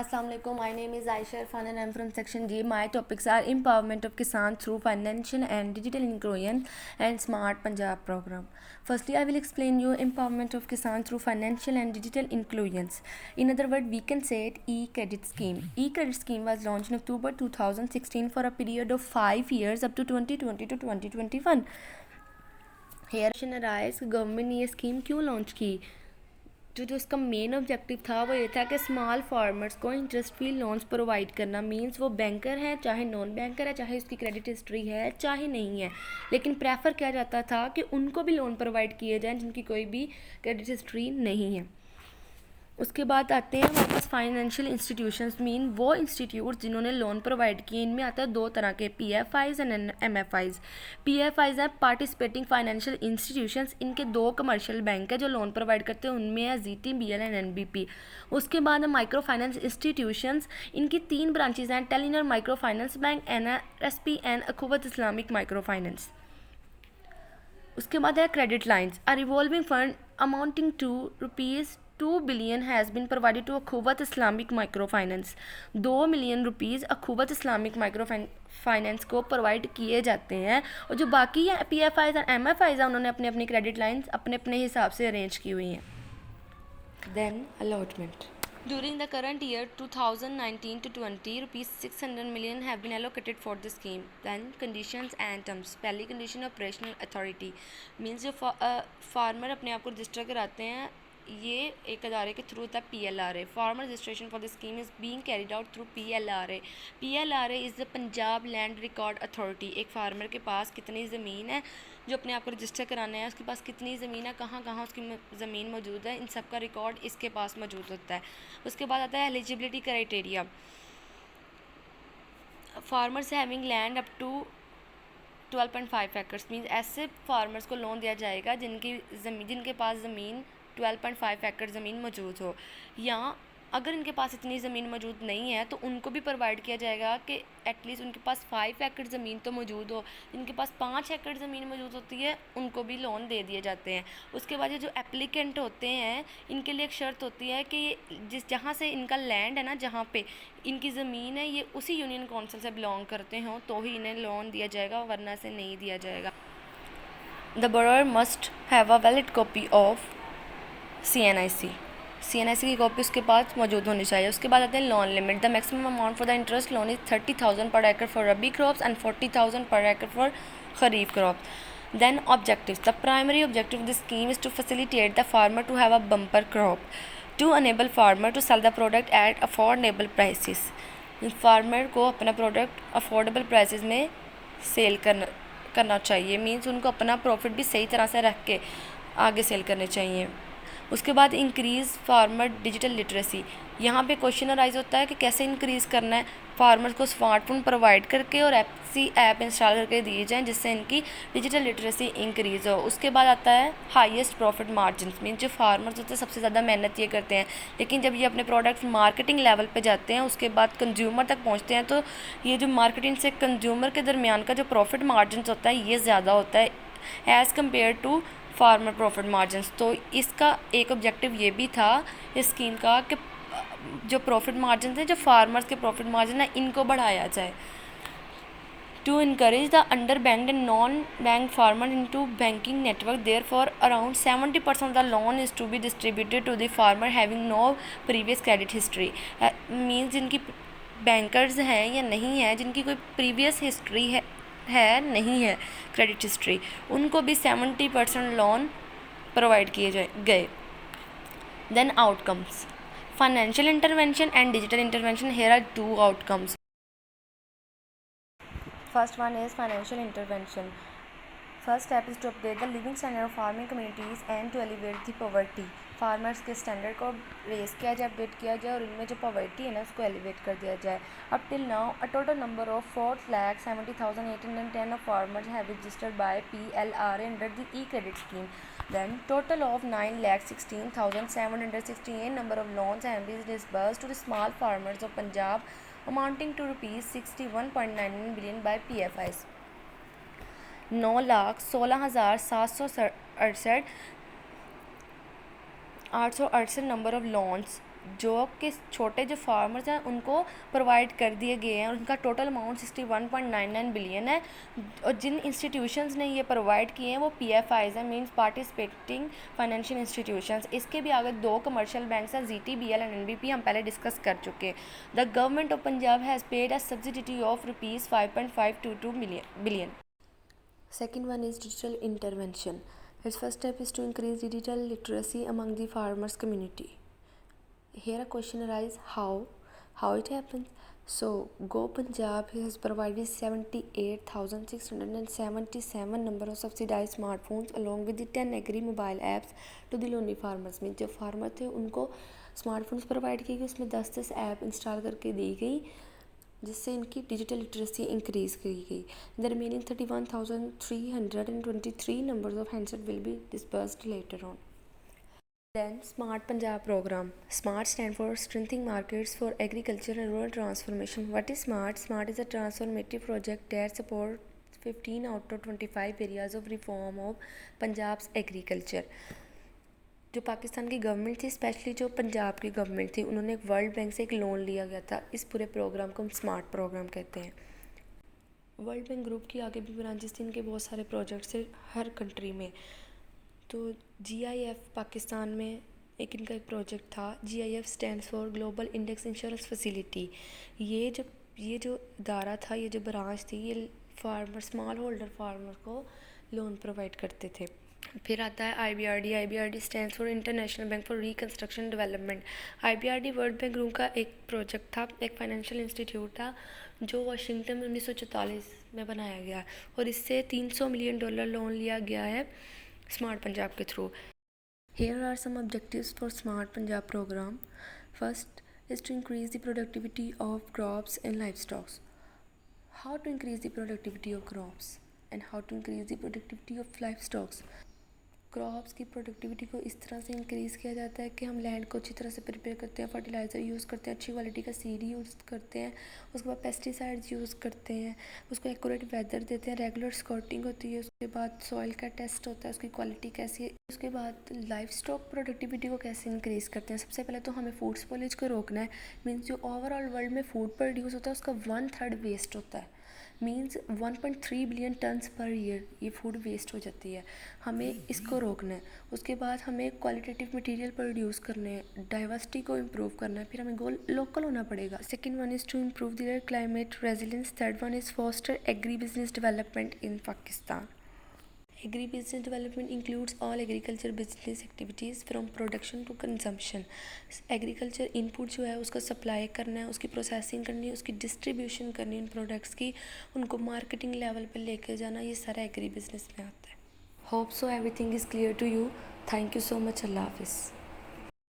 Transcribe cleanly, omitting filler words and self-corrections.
Assalamualaikum. My name is Aisha Irfan and I'm from Section G. My topics are empowerment of Kisan through financial and digital inclusion and Smart Punjab program. Firstly, I will explain you empowerment of Kisan through financial and digital inclusions. In other words, we can say it e-credit scheme. E-credit scheme was launched in October 2016 for a period of 5 years up to 2020 to 2021. Here arise government ने ये scheme क्यों launch की। जो उसका main objective था वो ये था कि स्मॉल फार्मर्स को इंटरेस्ट फ्री लोन्स प्रोवाइड करना। मींस वो बैंकर है चाहे नॉन बैंकर है, चाहे उसकी क्रेडिट हिस्ट्री है चाहे नहीं है, लेकिन प्रेफर किया जाता था कि उनको भी लोन प्रोवाइड किए जाएँ जिनकी कोई भी क्रेडिट हिस्ट्री नहीं है। उसके बाद आते हैं हमारे पास फाइनेंशियल इंस्टीट्यूशंस। मीन वो इंस्टीट्यूट जिन्होंने लोन प्रोवाइड किए। इनमें आता है दो तरह के, PFIs एंड MFIs। PFIs हैं पार्टिसिपेटिंग फाइनेंशियल इंस्टीट्यूशंस। इनके दो कमर्शियल बैंक है जो लोन प्रोवाइड करते हैं, उनमें है GT, BL एंड NBP। उसके बाद है माइक्रो फाइनेंस इंस्टीट्यूशंस। इनकी 3 ब्रांचेज हैं, Telenor micro finance bank, NRSP and Akhuwat Islamic micro finance. उसके बाद है credit lines. A revolving fund amounting to ₹2 billion has been provided to Akhuwat Islamic micro finance. 2 million rupees Akhuwat Islamic micro finance को provide किए जाते हैं। और जो बाकी है PFIs और MFIs हैं, उन्होंने अपनी अपनी क्रेडिट लाइन्स अपने अपने हिसाब से अरेंज की हुई हैं। Then allotment. During the current year 2019 to 20, rupees 600 million have been allocated for the scheme. Then conditions and terms. पहली condition operational authority means जो फार्मर अपने आप को रजिस्टर कराते हैं, ये एक अदारे के थ्रू होता है PLRA। Farmer registration for the scheme is being carried out through PLRA। PLRA is the Punjab land record authority. एक फार्मर के पास कितनी ज़मीन है, जो अपने आप को रजिस्टर कराना है, उसके पास कितनी ज़मीन है, कहाँ कहाँ उसकी ज़मीन मौजूद है, इन सब का रिकॉर्ड इसके पास मौजूद होता है। उसके बाद आता है eligibility criteria. Farmers having land up to 12.5 acres means ऐसे फार्मर्स को लोन दिया जाएगा जिनके पास ज़मीन 12.5 एकड़ ज़मीन मौजूद हो, या अगर इनके पास इतनी ज़मीन मौजूद नहीं है तो उनको भी प्रोवाइड किया जाएगा कि एटलीस्ट उनके पास 5 एकड़ ज़मीन तो मौजूद हो। जिनके पास 5 एकड़ ज़मीन मौजूद होती है उनको भी लोन दे दिए जाते हैं। उसके बाद ये जो एप्लीकेंट होते हैं, इनके लिए एक शर्त होती है कि जहाँ से इनका लैंड है ना, जहाँ पे इनकी ज़मीन है, ये उसी यूनियन काउंसिल से बिलोंग करते हों तो ही इन्हें लोन दिया जाएगा, वरना से नहीं दिया जाएगा। The borrower must have a valid copy of CNIC की कॉपी उसके पास मौजूद होनी चाहिए। उसके बाद आते हैं loan limit. The maximum amount for the interest loan is 30,000 पर एकड़ फॉर रबी क्रॉप्स एंड 40,000 पर एकड़ for kharif crops. Then objectives. The primary objective of the scheme is to facilitate the farmer to have a bumper crop, to enable farmer to sell the product at affordable prices. Farmer को अपना product affordable prices में cell करना चाहिए। Means उनको अपना profit भी सही तरह से रख के आगे सेल करने चाहिए। उसके बाद इंक्रीज़ फार्मर डिजिटल लिटरेसी। यहाँ पे क्वेश्चन अराइज होता है कि कैसे इंक्रीज़ करना है। फार्मर्स को स्मार्टफोन प्रोवाइड करके और ऐप इंस्टॉल करके दिए जाएँ जिससे इनकी डिजिटल लिटरेसी इंक्रीज़ हो। उसके बाद आता है हाईएस्ट प्रॉफिट मार्जिन। मीन्स जो फार्मर्स होते हैं सबसे ज़्यादा मेहनत ये करते हैं, लेकिन जब ये अपने प्रोडक्ट्स मार्केटिंग लेवल पे जाते हैं, उसके बाद कंज्यूमर तक पहुँचते हैं, तो ये जो मार्केटिंग से कंज्यूमर के दरमियान का जो प्रॉफिट मार्जिन होता है ये ज़्यादा होता है as compared to farmer profit margins. तो इसका एक ऑब्जेक्टिव ये भी था इस स्कीम का कि जो प्रॉफिट मार्जिन हैं, जो फार्मर्स के प्रॉफिट मार्जिन है, इनको बढ़ाया जाए। To encourage the under banked and non bank farmer into banking network, therefore around 70% of the loan is to be distributed to the farmer having no previous credit history. Means जिनकी bankers हैं या नहीं है, जिनकी कोई previous history है नहीं है क्रेडिट हिस्ट्री, उनको भी 70% लोन प्रोवाइड किए गए। Then outcomes, financial intervention and digital intervention. Here are 2 outcomes. First one is financial intervention. First step is to update the living standard of farming communities and to elevate the poverty. Farmers के standard को raise किया जाए, update किया जाए, और इनमें जो poverty है ना उसको एलिवेट कर दिया जाए। Up till now a total number of 4,70,810 of farmers have registered bye PLRA under the e-credit scheme. Then total of 9,16,768 number of loans have been disbursed to the small farmers of Punjab amounting to rupees 61.99 billion by PFIs. 9,16,768 868 number of loans जो कि छोटे जो farmers हैं उनको provide कर दिए गए हैं और उनका टोटल अमाउंट 61.99 बिलियन है। और जिन इंस्टीट्यूशंस ने ये प्रोवाइड किए हैं वो PFIs हैं, मींस पार्टिसिपेटिंग फाइनेंशियल इंस्टीट्यूशंस। इसके भी आगे 2 कमर्शियल बैंक्स हैं, GTBL एंड NBP, हम पहले डिस्कस कर चुके हैं। The government of Punjab has paid a subsidy of ₹5.522 billion. Second one is digital intervention. Its first step is to increase digital literacy among the farmers community. Here a question arises, how it happens. So Go Punjab has provided 78,677 number of subsidized smartphones along with the 10 agri mobile apps to the lonely farmers. में जो farmer थे उनको smartphones provide किए गए, उसमें 10 app install करके दी गई जिससे इनकी डिजिटल लिटरेसी इंक्रीज़ की गई। The remaining 31,323 numbers of handset will be disbursed later on. Then Smart Punjab program. SMART stand for Strengthening Markets for Agriculture and Rural Transformation. What is SMART? SMART is a transformative project that supports 15 out of 25 areas of reform of Punjab's agriculture. जो पाकिस्तान की government थी, specially जो पंजाब की government थी, उन्होंने एक world bank से एक लोन लिया गया था। इस पूरे प्रोग्राम को हम स्मार्ट प्रोग्राम कहते हैं। वर्ल्ड बैंक ग्रुप की आगे भी ब्रांचेस थी, इनके बहुत सारे प्रोजेक्ट्स थे हर कंट्री में। तो GIF पाकिस्तान में एक इनका एक प्रोजेक्ट था। GIF stands for global index insurance facility. ये जो इदारा था, ये जो ब्रांच थी, ये स्मॉल होल्डर फार्मर को लोन प्रोवाइड करते थे। फिर आता है IBRD stands for international bank for reconstruction development. IBRD world bank group का एक प्रोजेक्ट था, एक फाइनेंशियल इंस्टीट्यूट था जो वाशिंगटन में 1944 में बनाया गया और इससे $300 मिलियन लोन लिया गया है स्मार्ट पंजाब के through. Here are some objectives for Smart Punjab program. First is to increase the productivity of crops and livestock. How to increase the productivity of crops and how to increase the productivity of livestock. Crops की productivity को इस तरह से increase किया जाता है कि हम लैंड को अच्छी तरह से प्रिपेयर करते हैं, फर्टिलाइज़र यूज़ करते हैं, अच्छी क्वालिटी का सीड यूज़ करते हैं, उसके बाद पेस्टिसाइड्स यूज़ करते हैं, उसको एक्यूरेट वेदर देते हैं, रेगुलर स्कॉटिंग होती है, उसके बाद सॉइल का टेस्ट होता है, उसकी क्वालिटी कैसी है, उसके बाद लाइफ स्टॉक प्रोडक्टिविटी को कैसे इंक्रीज़ करते हैं। सबसे पहले तो हमें फूड स्पॉइलेज को रोकना है। मीन्स जो ओवरऑल वर्ल्ड में फूड प्रोड्यूस होता है उसका 1/3 वेस्ट होता है। Means 1.3 billion turns per year ये फूड वेस्ट हो जाती है। हमें इसको रोकना है। उसके बाद हमें क्वालिटेटिव मटेरियल प्रोड्यूस करने हैं, डाइवर्सिटी को इम्प्रूव करना है, फिर हमें गोल लोकल होना पड़ेगा। Second one is to improve the climate resilience. Third one is foster agri business development in Pakistan. Agri business development includes all agriculture business activities from production to consumption. Agriculture input जो है उसका supply करना है, उसकी processing करनी है, उसकी distribution करनी है इन प्रोडक्ट्स की, उनको मार्केटिंग लेवल पे लेके जाना, ये सारा एग्री बिजनेस में आता है। Hope so everything is clear to you. Thank you so much. अल्लाह हाफिज़।